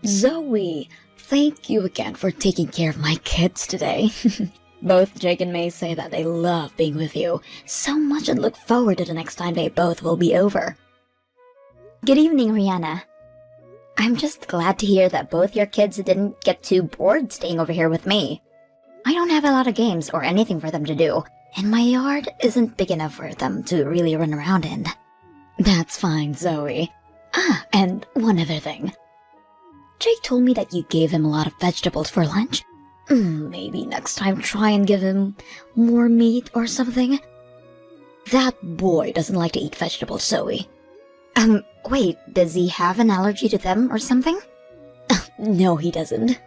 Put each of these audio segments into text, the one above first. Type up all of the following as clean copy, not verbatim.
Zoe, thank you again for taking care of my kids today. Both Jake and May say that they love being with you so much and look forward to the next time they both will be over. Good evening, Rihanna. I'm just glad to hear that both your kids didn't get too bored staying over here with me. I don't have a lot of games or anything for them to do, and my yard isn't big enough for them to really run around in. That's fine, Zoe. And one other thing. Jake told me that you gave him a lot of vegetables for lunch. Maybe next time try and give him more meat or something. That boy doesn't like to eat vegetables, Zoe. Wait, does he have an allergy to them or something? No, he doesn't.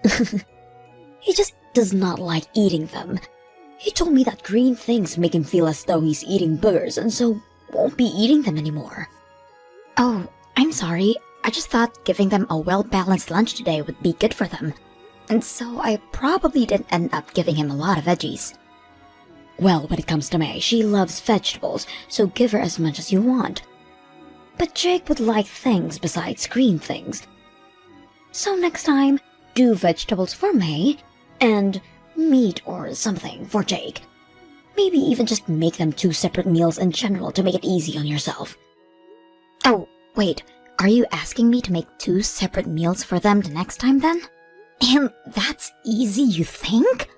He just does not like eating them. He told me that green things make him feel as though he's eating boogers and so won't be eating them anymore. Oh, I'm sorry. I just thought giving them a well-balanced lunch today would be good for them. And so I probably didn't end up giving him a lot of veggies. Well, when it comes to May, she loves vegetables, so give her as much as you want. But Jake would like things besides green things. So next time, do vegetables for May, and meat or something for Jake. Maybe even just make them 2 separate meals in general to make it easy on yourself. Oh, wait, are you asking me to make 2 separate meals for them the next time then? And that's easy, you think?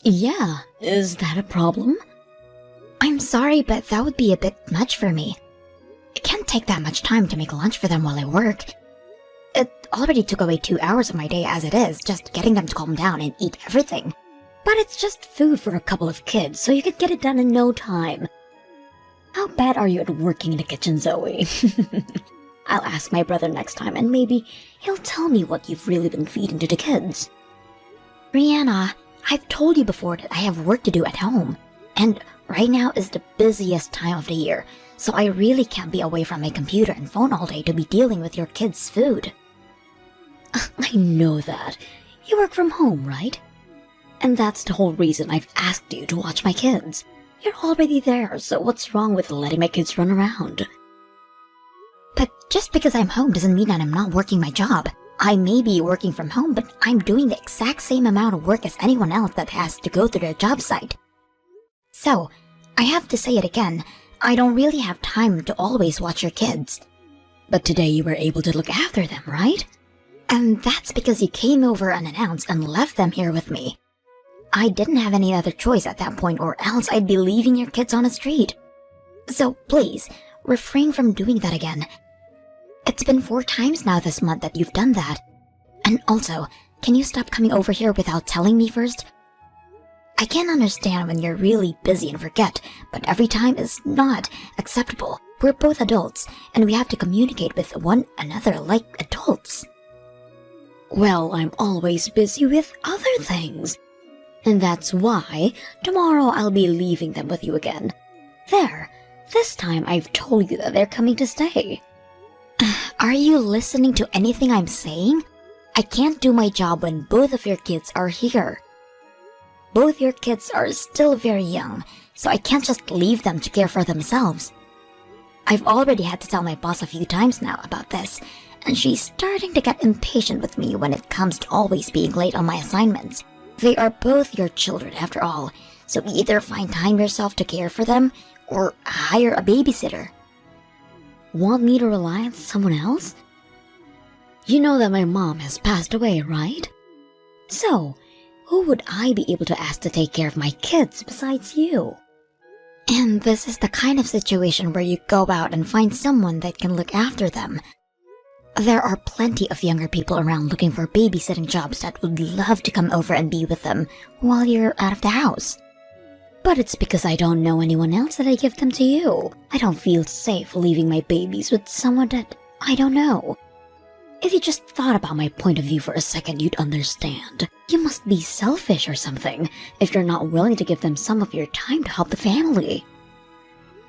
Yeah, is that a problem? I'm sorry, but that would be a bit much for me. It can't take that much time to make lunch for them while I work. It already took away 2 hours of my day as it is, just getting them to calm down and eat everything. But it's just food for a couple of kids, so you could get it done in no time. How bad are you at working in the kitchen, Zoe? I'll ask my brother next time, and maybe he'll tell me what you've really been feeding to the kids. Rihanna, I've told you before that I have work to do at home. And right now is the busiest time of the year, so I really can't be away from my computer and phone all day to be dealing with your kids' food. I know that. You work from home, right? And that's the whole reason I've asked you to watch my kids. You're already there, so what's wrong with letting my kids run around? But just because I'm home doesn't mean that I'm not working my job. I may be working from home, but I'm doing the exact same amount of work as anyone else that has to go to their job site. So, I have to say it again, I don't really have time to always watch your kids. But today you were able to look after them, right? And that's because you came over unannounced and left them here with me. I didn't have any other choice at that point, or else I'd be leaving your kids on the street. So please, refrain from doing that again. It's been 4 times now this month that you've done that. And also, can you stop coming over here without telling me first? I can understand when you're really busy and forget, but every time is not acceptable. We're both adults, and we have to communicate with one another like adults. Well, I'm always busy with other things. And that's why tomorrow I'll be leaving them with you again. There, this time I've told you that they're coming to stay. Are you listening to anything I'm saying? I can't do my job when both of your kids are here. Both your kids are still very young, so I can't just leave them to care for themselves. I've already had to tell my boss a few times now about this, and she's starting to get impatient with me when it comes to always being late on my assignments. They are both your children after all, so either find time yourself to care for them, or hire a babysitter. Want me to rely on someone else? You know that my mom has passed away, right? So, who would I be able to ask to take care of my kids besides you? And this is the kind of situation where you go out and find someone that can look after them. There are plenty of younger people around looking for babysitting jobs that would love to come over and be with them while you're out of the house. But it's because I don't know anyone else that I give them to you. I don't feel safe leaving my babies with someone that I don't know. If you just thought about my point of view for a second, you'd understand. You must be selfish or something if you're not willing to give them some of your time to help the family.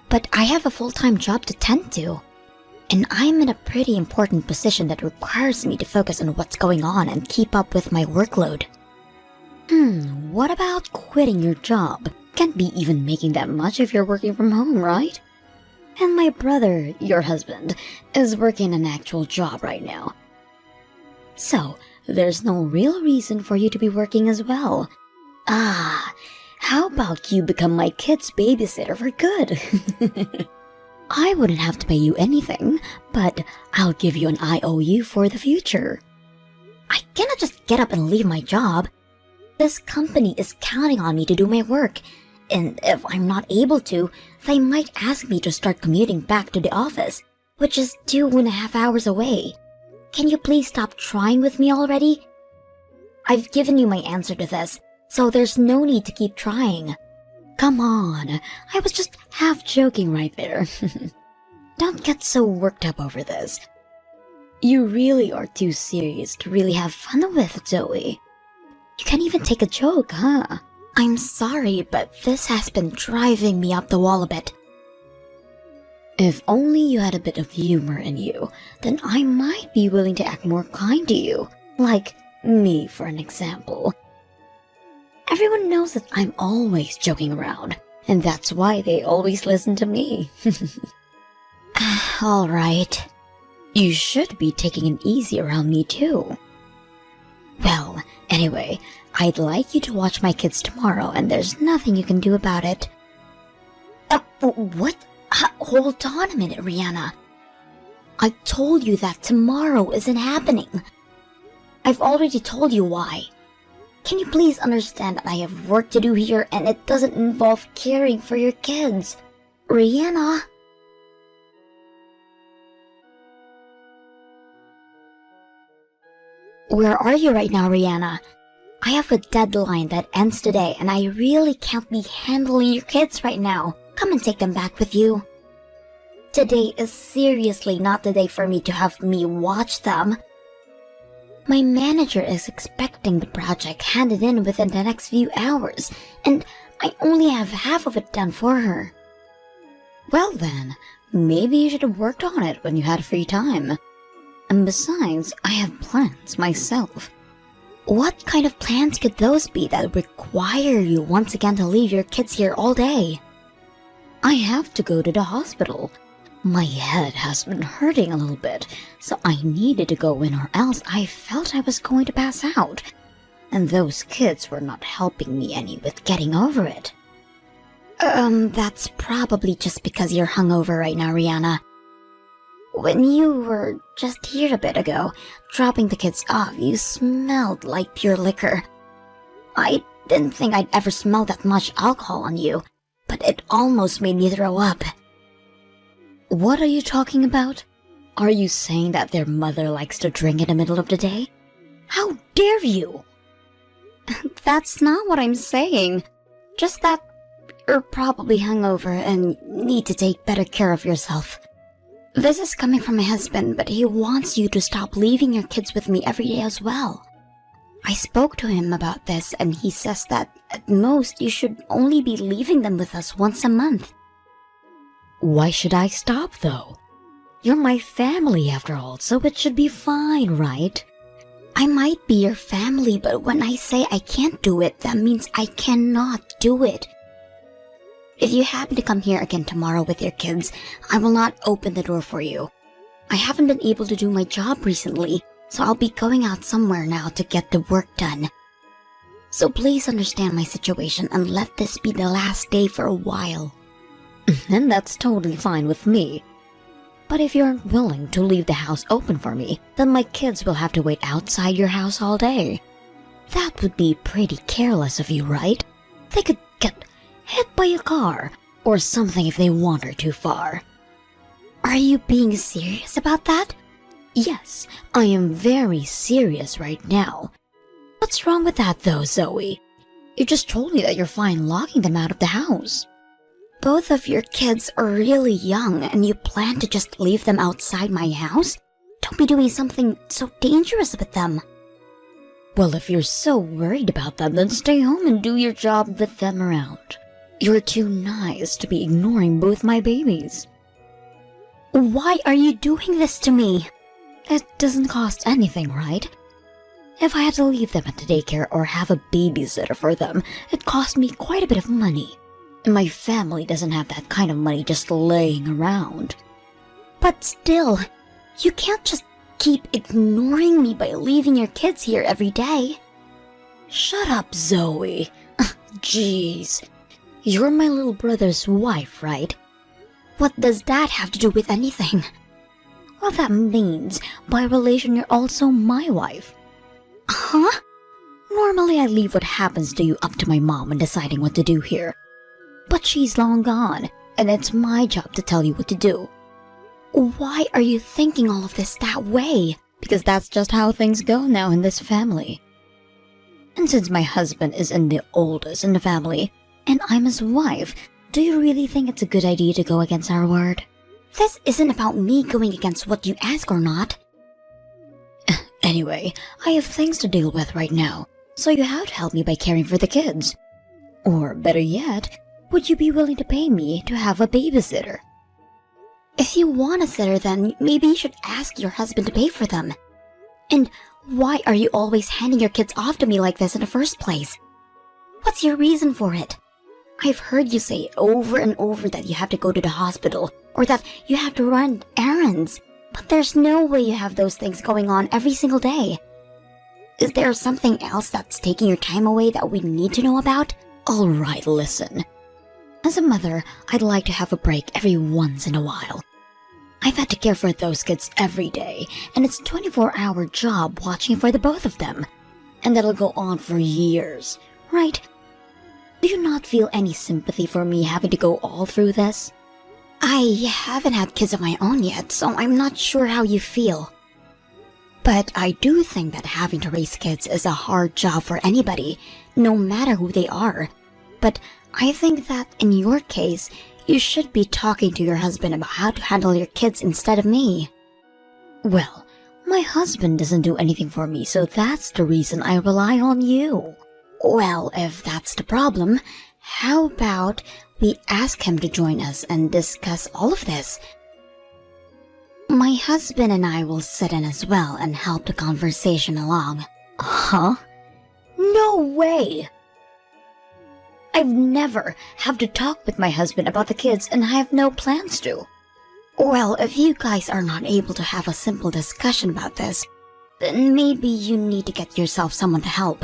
But I have a full-time job to tend to. And I'm in a pretty important position that requires me to focus on what's going on and keep up with my workload. What about quitting your job? Can't be even making that much if you're working from home, right? And my brother, your husband, is working an actual job right now. So, there's no real reason for you to be working as well. Ah, how about you become my kid's babysitter for good? I wouldn't have to pay you anything, but I'll give you an IOU for the future. I cannot just get up and leave my job. This company is counting on me to do my work, and if I'm not able to, they might ask me to start commuting back to the office, which is 2.5 hours away. Can you please stop trying with me already? I've given you my answer to this, so there's no need to keep trying. Come on, I was just half joking right there. Don't get so worked up over this. You really are too serious to really have fun with, Zoe. You can't even take a joke, huh? I'm sorry, but this has been driving me up the wall a bit. If only you had a bit of humor in you, then I might be willing to act more kind to you. Like me, for an example. Everyone knows that I'm always joking around, and that's why they always listen to me. All right. You should be taking it easy around me too. Well, anyway, I'd like you to watch my kids tomorrow, and there's nothing you can do about it. What? Hold on a minute, Rihanna. I told you that tomorrow isn't happening. I've already told you why. Can you please understand that I have work to do here and it doesn't involve caring for your kids? Rihanna? Where are you right now, Rihanna? I have a deadline that ends today and I really can't be handling your kids right now. Come and take them back with you. Today is seriously not the day for me to have me watch them. My manager is expecting the project handed in within the next few hours, and I only have half of it done for her. Well then, maybe you should have worked on it when you had free time. And besides, I have plans myself. What kind of plans could those be that require you once again to leave your kids here all day? I have to go to the hospital. My head has been hurting a little bit, so I needed to go in or else I felt I was going to pass out. And those kids were not helping me any with getting over it. That's probably just because you're hungover right now, Rihanna. When you were just here a bit ago, dropping the kids off, you smelled like pure liquor. I didn't think I'd ever smell that much alcohol on you, but it almost made me throw up. What are you talking about? Are you saying that their mother likes to drink in the middle of the day? How dare you! That's not what I'm saying. Just that you're probably hungover and need to take better care of yourself. This is coming from my husband, but he wants you to stop leaving your kids with me every day as well. I spoke to him about this and he says that at most you should only be leaving them with us once a month. Why should I stop though? You're my family after all, so it should be fine, right? I might be your family, but when I say I can't do it, that means I cannot do it. If you happen to come here again tomorrow with your kids, I will not open the door for you. I haven't been able to do my job recently, so I'll be going out somewhere now to get the work done. So please understand my situation and let this be the last day for a while. And that's totally fine with me. But if you aren't willing to leave the house open for me, then my kids will have to wait outside your house all day. That would be pretty careless of you, right? They could get hit by a car or something if they wander too far. Are you being serious about that? Yes, I am very serious right now. What's wrong with that though, Zoe? You just told me that you're fine locking them out of the house. Both of your kids are really young and you plan to just leave them outside my house? Don't be doing something so dangerous with them. Well, if you're so worried about them, then stay home and do your job with them around. You're too nice to be ignoring both my babies. Why are you doing this to me? It doesn't cost anything, right? If I had to leave them at the daycare or have a babysitter for them, it cost me quite a bit of money. My family doesn't have that kind of money just laying around. But still, you can't just keep ignoring me by leaving your kids here every day. Shut up, Zoe. Jeez. You're my little brother's wife, right? What does that have to do with anything? Well, that means, by relation, you're also my wife. Huh? Normally, I leave what happens to you up to my mom in deciding what to do here. But she's long gone, and it's my job to tell you what to do. Why are you thinking all of this that way? Because that's just how things go now in this family. And since my husband isn't the oldest in the family, and I'm his wife, do you really think it's a good idea to go against our word? This isn't about me going against what you ask or not. Anyway, I have things to deal with right now, so you have to help me by caring for the kids. Or better yet, would you be willing to pay me to have a babysitter? If you want a sitter, then maybe you should ask your husband to pay for them. And why are you always handing your kids off to me like this in the first place? What's your reason for it? I've heard you say over and over that you have to go to the hospital or that you have to run errands, but there's no way you have those things going on every single day. Is there something else that's taking your time away that we need to know about? Alright, listen. As a mother, I'd like to have a break every once in a while. I've had to care for those kids every day, and it's a 24-hour job watching for the both of them. And that'll go on for years, right? Do you not feel any sympathy for me having to go all through this? I haven't had kids of my own yet, so I'm not sure how you feel. But I do think that having to raise kids is a hard job for anybody, no matter who they are. But I think that in your case, you should be talking to your husband about how to handle your kids instead of me. Well, my husband doesn't do anything for me, so that's the reason I rely on you. Well, if that's the problem, how about we ask him to join us and discuss all of this? My husband and I will sit in as well and help the conversation along. Huh? No way! I've never had to talk with my husband about the kids, and I have no plans to. Well, if you guys are not able to have a simple discussion about this, then maybe you need to get yourself someone to help.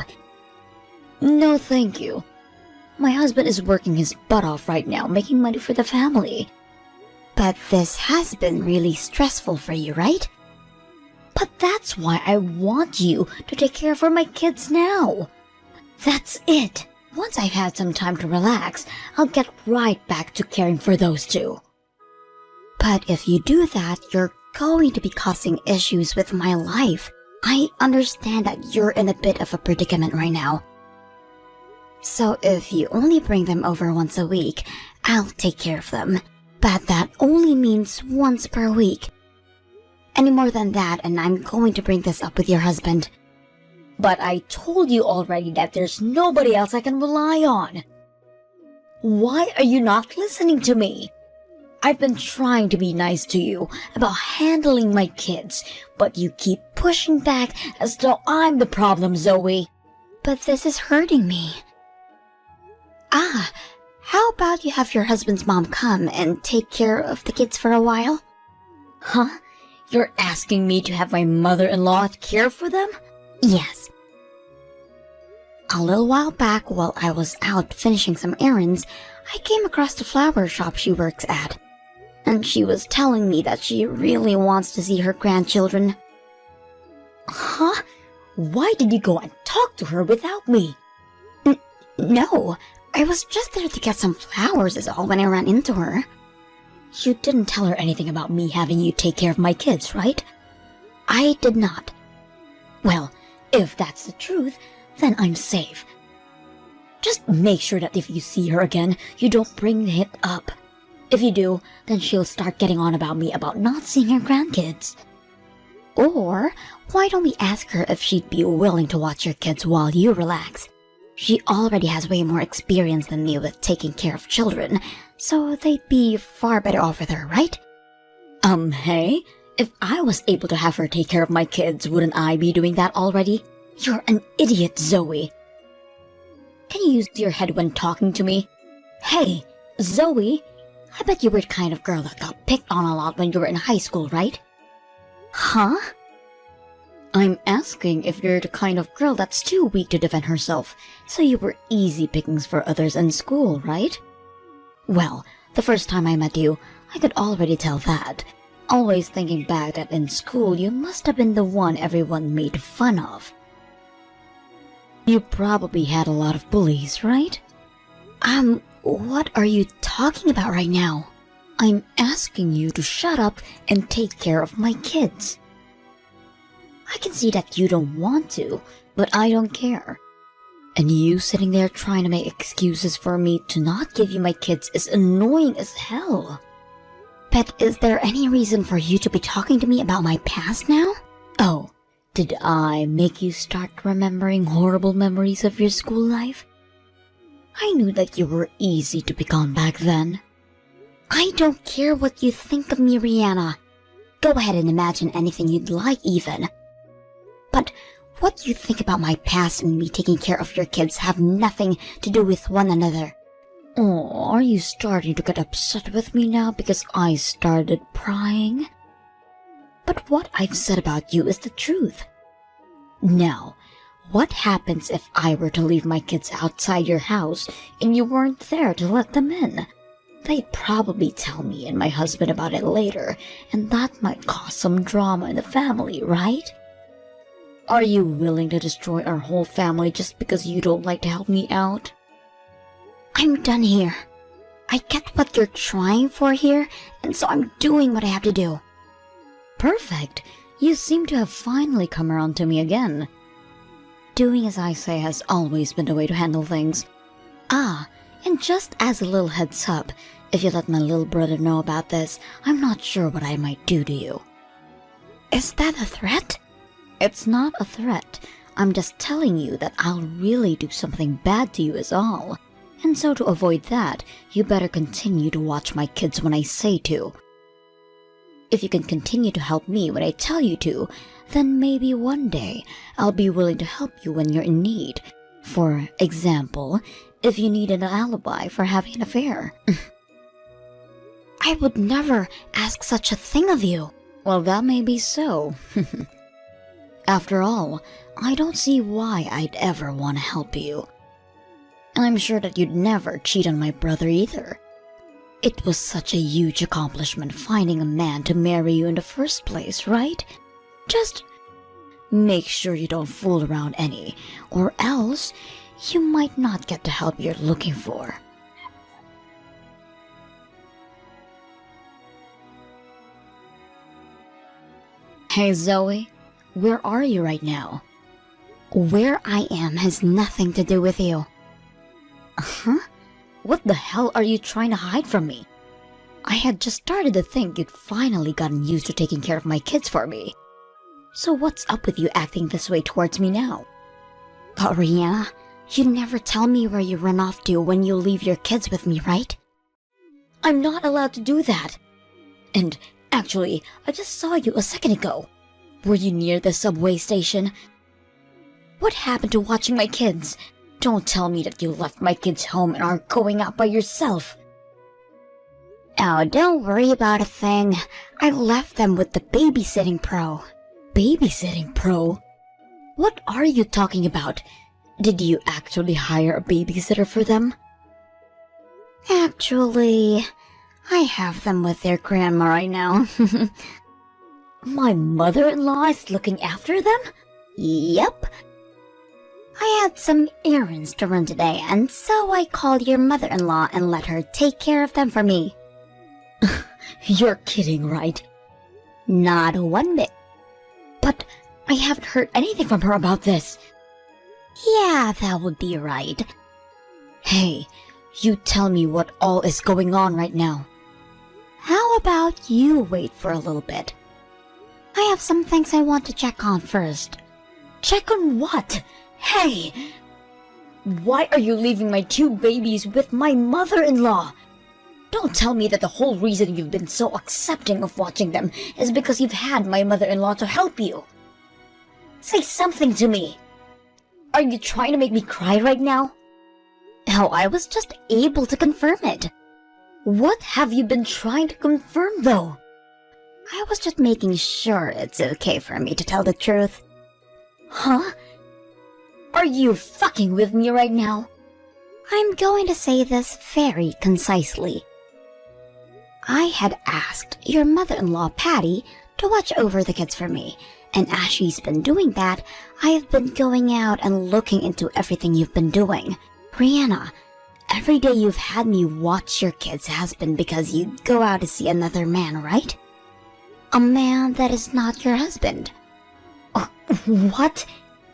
No, thank you. My husband is working his butt off right now, making money for the family. But this has been really stressful for you, right? But that's why I want you to take care for my kids now. That's it. Once I've had some time to relax, I'll get right back to caring for those two. But if you do that, you're going to be causing issues with my life. I understand that you're in a bit of a predicament right now. So if you only bring them over once a week, I'll take care of them. But that only means once per week. Any more than that, and I'm going to bring this up with your husband. But I told you already that there's nobody else I can rely on. Why are you not listening to me? I've been trying to be nice to you about handling my kids, but you keep pushing back as though I'm the problem, Zoe. But this is hurting me. How about you have your husband's mom come and take care of the kids for a while? Huh? You're asking me to have my mother-in-law care for them? Yes. A little while back, while I was out finishing some errands, I came across the flower shop she works at. And she was telling me that she really wants to see her grandchildren. Huh? Why did you go and talk to her without me? No, I was just there to get some flowers is all when I ran into her. You didn't tell her anything about me having you take care of my kids, right? I did not. Well, if that's the truth, then I'm safe. Just make sure that if you see her again, you don't bring it up. If you do, then she'll start getting on about me about not seeing her grandkids. Or, why don't we ask her if she'd be willing to watch your kids while you relax? She already has way more experience than me with taking care of children, so they'd be far better off with her, right? Hey? If I was able to have her take care of my kids, wouldn't I be doing that already? You're an idiot, Zoe. Can you use your head when talking to me? Hey, Zoe, I bet you were the kind of girl that got picked on a lot when you were in high school, right? Huh? I'm asking if you're the kind of girl that's too weak to defend herself, so you were easy pickings for others in school, right? Well, the first time I met you, I could already tell that. Always thinking back that in school you must have been the one everyone made fun of. You probably had a lot of bullies, right? What are you talking about right now? I'm asking you to shut up and take care of my kids. I can see that you don't want to, but I don't care. And you sitting there trying to make excuses for me to not give you my kids is annoying as hell. But is there any reason for you to be talking to me about my past now? Oh, did I make you start remembering horrible memories of your school life? I knew that you were easy to pick on back then. I don't care what you think of me, Rihanna. Go ahead and imagine anything you'd like even. But what you think about my past and me taking care of your kids have nothing to do with one another. Oh, are you starting to get upset with me now because I started prying? But what I've said about you is the truth. Now, what happens if I were to leave my kids outside your house and you weren't there to let them in? They'd probably tell me and my husband about it later, and that might cause some drama in the family, right? Are you willing to destroy our whole family just because you don't like to help me out? I'm done here. I get what you're trying for here, and so I'm doing what I have to do. Perfect. You seem to have finally come around to me again. Doing as I say has always been the way to handle things. Ah, and just as a little heads up, if you let my little brother know about this, I'm not sure what I might do to you. Is that a threat? It's not a threat. I'm just telling you that I'll really do something bad to you is all. And so to avoid that, you better continue to watch my kids when I say to. If you can continue to help me when I tell you to, then maybe one day I'll be willing to help you when you're in need. For example, if you need an alibi for having an affair. I would never ask such a thing of you. Well, that may be so. After all, I don't see why I'd ever want to help you. And I'm sure that you'd never cheat on my brother either. It was such a huge accomplishment finding a man to marry you in the first place, right? Just make sure you don't fool around any, or else you might not get the help you're looking for. Hey Zoe, where are you right now? Where I am has nothing to do with you. Huh? What the hell are you trying to hide from me? I had just started to think you'd finally gotten used to taking care of my kids for me. So what's up with you acting this way towards me now? But Rihanna, you never tell me where you run off to when you leave your kids with me, right? I'm not allowed to do that. And actually, I just saw you a second ago. Were you near the subway station? What happened to watching my kids? Don't tell me that you left my kids home and are going out by yourself. Oh, don't worry about a thing. I left them with the babysitting pro. Babysitting pro? What are you talking about? Did you actually hire a babysitter for them? Actually, I have them with their grandma right now. My mother-in-law is looking after them? Yep. I had some errands to run today, and so I called your mother-in-law and let her take care of them for me. You're kidding, right? Not one bit. But I haven't heard anything from her about this. Yeah, that would be right. Hey, you tell me what all is going on right now. How about you wait for a little bit? I have some things I want to check on first. Check on what? Hey! Why are you leaving my two babies with my mother-in-law? Don't tell me that the whole reason you've been so accepting of watching them is because you've had my mother-in-law to help you. Say something to me. Are you trying to make me cry right now? Oh, I was just able to confirm it. What have you been trying to confirm, though? I was just making sure it's okay for me to tell the truth. Huh? Are you fucking with me right now? I'm going to say this very concisely. I had asked your mother-in-law, Patty, to watch over the kids for me, and as she's been doing that, I have been going out and looking into everything you've been doing. Rihanna, every day you've had me watch your kids has been because you go out to see another man, right? A man that is not your husband. What?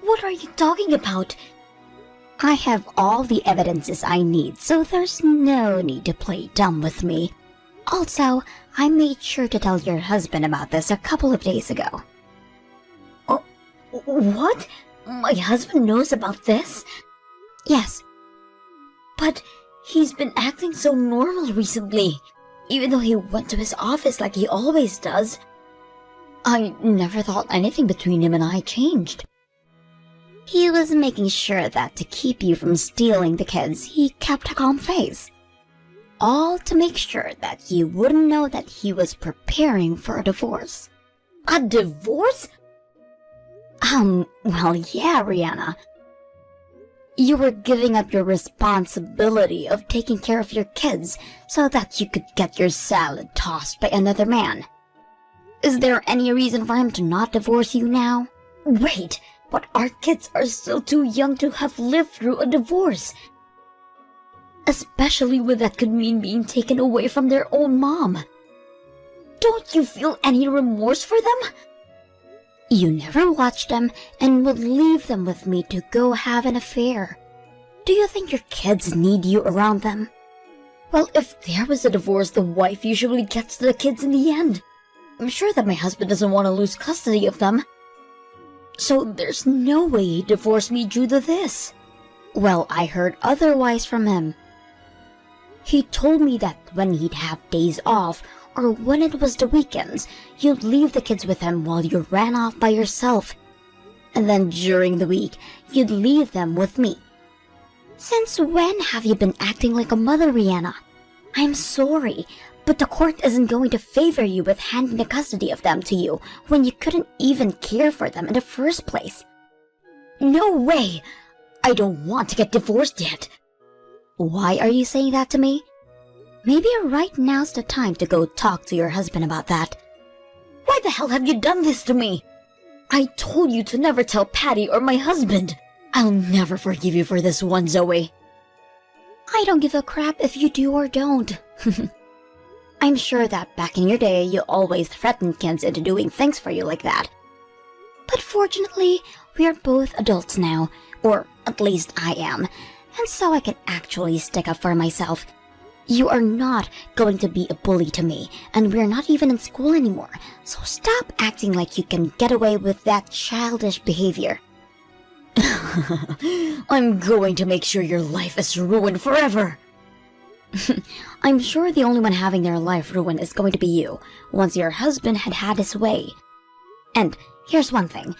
What are you talking about? I have all the evidences I need, so there's no need to play dumb with me. Also, I made sure to tell your husband about this a couple of days ago. Oh, what? My husband knows about this? Yes. But he's been acting so normal recently, even though he went to his office like he always does. I never thought anything between him and I changed. He was making sure that to keep you from stealing the kids, he kept a calm face. All to make sure that you wouldn't know that he was preparing for a divorce. A divorce? Well, yeah, Rihanna. You were giving up your responsibility of taking care of your kids so that you could get your salad tossed by another man. Is there any reason for him to not divorce you now? Wait, but our kids are still too young to have lived through a divorce. Especially when that could mean being taken away from their own mom. Don't you feel any remorse for them? You never watched them and would leave them with me to go have an affair. Do you think your kids need you around them? Well, if there was a divorce, the wife usually gets the kids in the end. I'm sure that my husband doesn't want to lose custody of them. So there's no way he'd divorce me due to this. Well, I heard otherwise from him. He told me that when he'd have days off, or when it was the weekends, you'd leave the kids with him while you ran off by yourself. And then during the week, you'd leave them with me. Since when have you been acting like a mother, Rihanna? I'm sorry, but the court isn't going to favor you with handing the custody of them to you when you couldn't even care for them in the first place. No way! I don't want to get divorced yet. Why are you saying that to me? Maybe right now's the time to go talk to your husband about that. Why the hell have you done this to me? I told you to never tell Patty or my husband. I'll never forgive you for this one, Zoe. I don't give a crap if you do or don't. I'm sure that back in your day, you always threatened kids into doing things for you like that. But fortunately, we are both adults now, or at least I am, and so I can actually stick up for myself. You are not going to be a bully to me, and we're not even in school anymore, so stop acting like you can get away with that childish behavior. I'm going to make sure your life is ruined forever. I'm sure the only one having their life ruined is going to be you, once your husband had had his way. And here's one thing.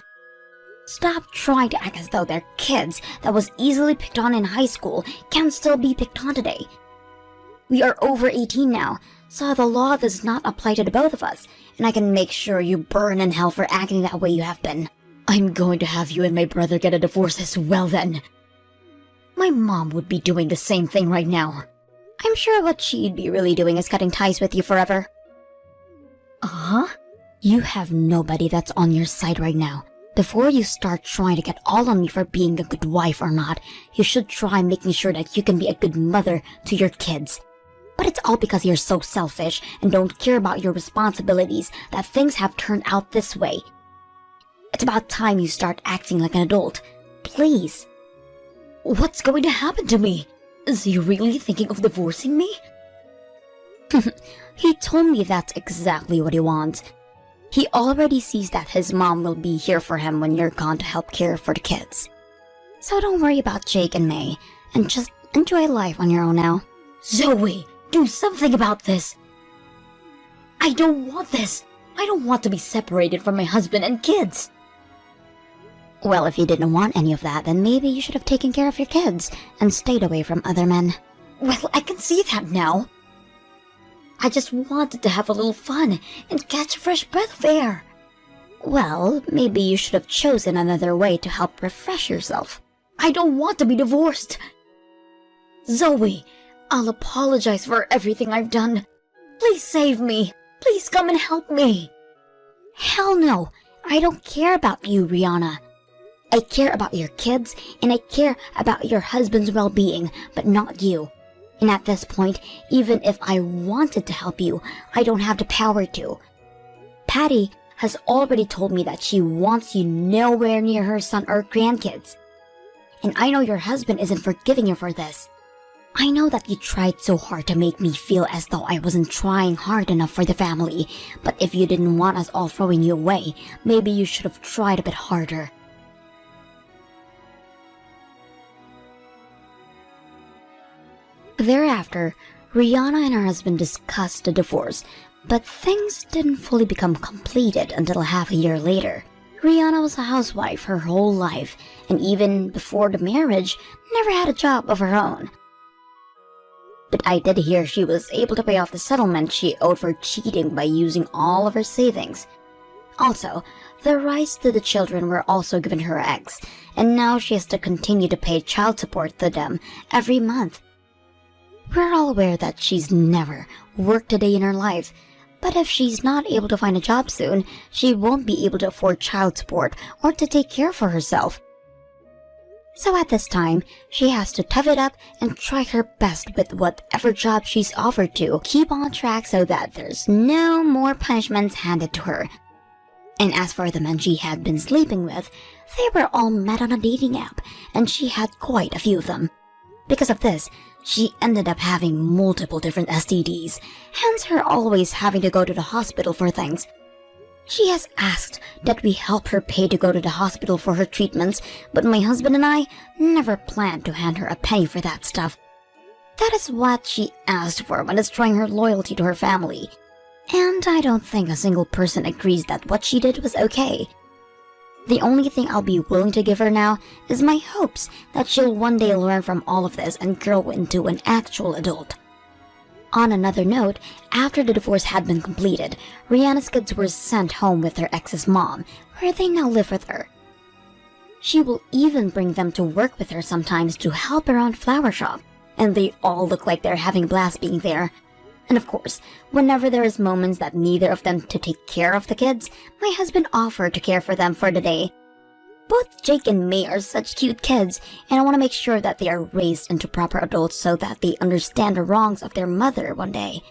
Stop trying to act as though their kids that was easily picked on in high school can still be picked on today. We are over 18 now, so the law does not apply to the both of us, and I can make sure you burn in hell for acting that way you have been. I'm going to have you and my brother get a divorce as well then. My mom would be doing the same thing right now. I'm sure what she'd be really doing is cutting ties with you forever. Huh? You have nobody that's on your side right now. Before you start trying to get all on me for being a good wife or not, you should try making sure that you can be a good mother to your kids. But it's all because you're so selfish and don't care about your responsibilities that things have turned out this way. It's about time you start acting like an adult. Please. What's going to happen to me? Is he really thinking of divorcing me? He told me that's exactly what he wants. He already sees that his mom will be here for him when you're gone to help care for the kids. So don't worry about Jake and May, and just enjoy life on your own now. Zoe, do something about this. I don't want this. I don't want to be separated from my husband and kids. Well, if you didn't want any of that, then maybe you should have taken care of your kids and stayed away from other men. Well, I can see that now. I just wanted to have a little fun and catch a fresh breath of air. Well, maybe you should have chosen another way to help refresh yourself. I don't want to be divorced. Zoe, I'll apologize for everything I've done. Please save me. Please come and help me. Hell no, I don't care about you, Rihanna. I care about your kids, and I care about your husband's well-being, but not you. And at this point, even if I wanted to help you, I don't have the power to. Patty has already told me that she wants you nowhere near her son or grandkids. And I know your husband isn't forgiving you for this. I know that you tried so hard to make me feel as though I wasn't trying hard enough for the family, but if you didn't want us all throwing you away, maybe you should have tried a bit harder. Thereafter, Rihanna and her husband discussed the divorce, but things didn't fully become completed until half a year later. Rihanna was a housewife her whole life, and even before the marriage, never had a job of her own. But I did hear she was able to pay off the settlement she owed for cheating by using all of her savings. Also, the rights to the children were also given her ex, and now she has to continue to pay child support to them every month. We're all aware that she's never worked a day in her life, but if she's not able to find a job soon, she won't be able to afford child support or to take care for herself. So at this time, she has to tough it up and try her best with whatever job she's offered to keep on track so that there's no more punishments handed to her. And as for the men she had been sleeping with, they were all met on a dating app, and she had quite a few of them. Because of this, she ended up having multiple different STDs, hence her always having to go to the hospital for things. She has asked that we help her pay to go to the hospital for her treatments, but my husband and I never planned to hand her a penny for that stuff. That is what she asked for when destroying her loyalty to her family. And I don't think a single person agrees that what she did was okay. The only thing I'll be willing to give her now is my hopes that she'll one day learn from all of this and grow into an actual adult. On another note, after the divorce had been completed, Rihanna's kids were sent home with her ex's mom, where they now live with her. She will even bring them to work with her sometimes to help around flower shop, and they all look like they're having a blast being there. And of course, whenever there is moments that neither of them to take care of the kids, my husband offered to care for them for the day. Both Jake and May are such cute kids, and I want to make sure that they are raised into proper adults so that they understand the wrongs of their mother one day.